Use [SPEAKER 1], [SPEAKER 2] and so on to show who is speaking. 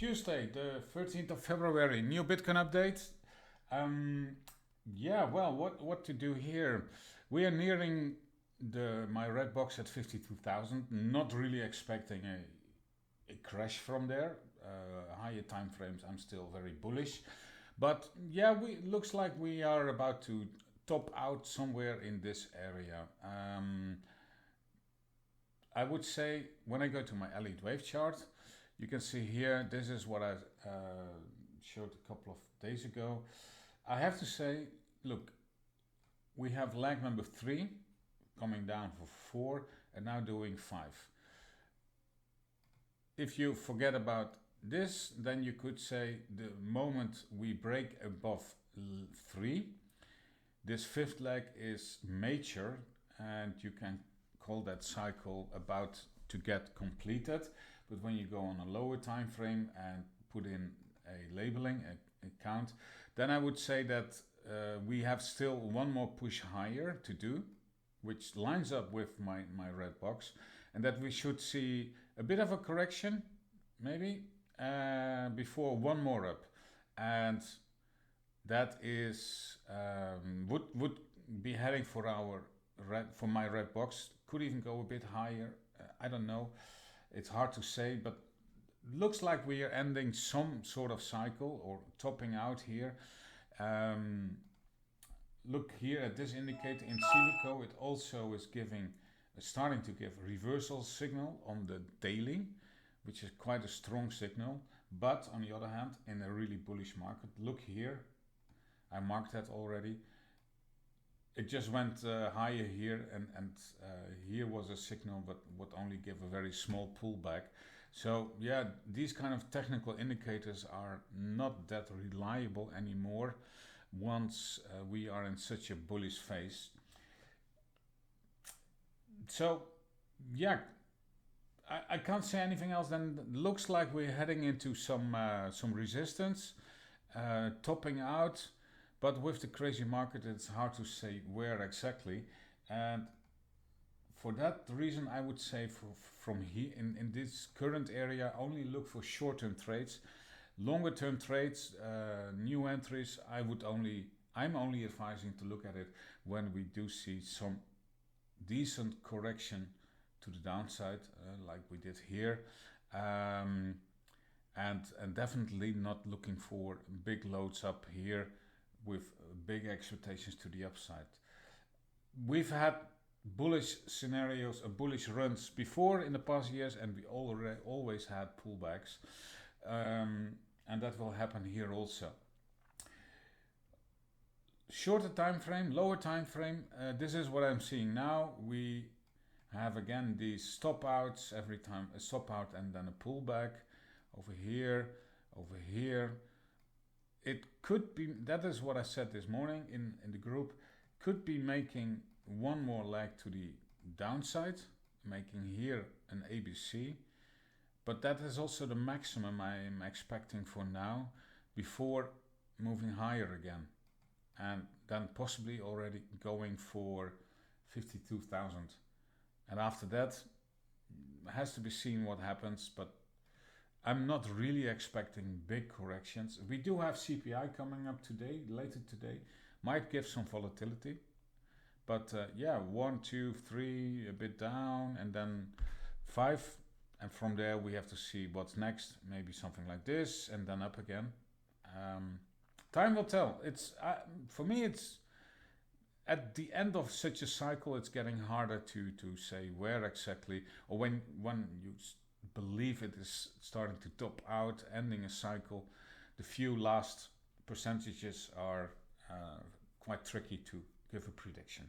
[SPEAKER 1] Tuesday, the 13th of February, new Bitcoin update. Yeah, well, what to do here? We are nearing my red box at 52,000. Not really expecting a crash from there. Higher time frames, I'm still very bullish. But yeah, looks like we are about to top out somewhere in this area. I would say when I go to my elite wave chart, you can see here, this is what I showed a couple of days ago. I have to say, look, we have leg number 3 coming down for 4 and now doing 5. If you forget about this, then you could say the moment we break above 3, this 5th leg is mature and you can call that cycle about to get completed. But when you go on a lower time frame and put in a labeling, a count, then I would say that we have still one more push higher to do, which lines up with my red box, and that we should see a bit of a correction maybe before one more up, and that is would be heading for my red box. Could even go a bit higher. I don't know. It's hard to say, but looks like we are ending some sort of cycle or topping out here. Look here at this indicator in Silico. It also is starting to give reversal signal on the daily, which is quite a strong signal. But on the other hand, in a really bullish market, look here. I marked that already. It just went higher here, and here was a signal, but would only give a very small pullback. So yeah, these kind of technical indicators are not that reliable anymore once we are in such a bullish phase. So yeah, I can't say anything else than looks like we're heading into some resistance, topping out. But with the crazy market, it's hard to say where exactly. And for that reason, I would say from here in this current area, only look for short-term trades. Longer-term trades, new entries, I'm only advising to look at it when we do see some decent correction to the downside, like we did here. And definitely not looking for big loads up here with big expectations to the upside. We've had bullish scenarios, bullish runs before in the past years, and we always had pullbacks, and that will happen here also. Shorter time frame, lower time frame, this is what I'm seeing now. We have again these stop outs every time, a stop out and then a pullback over here, over here. It could be, that is what I said this morning in the group, could be making one more leg to the downside, making here an ABC, but that is also the maximum I'm expecting for now before moving higher again, and then possibly already going for 52,000. And after that, has to be seen what happens, but I'm not really expecting big corrections. We do have CPI coming up today, later today, might give some volatility. But yeah, 1, 2, 3, a bit down, and then 5. And from there we have to see what's next. Maybe something like this, and then up again. Time will tell. For me, it's at the end of such a cycle, it's getting harder to say where exactly, or when you believe it is starting to top out, ending a cycle. The few last percentages are quite tricky to give a prediction.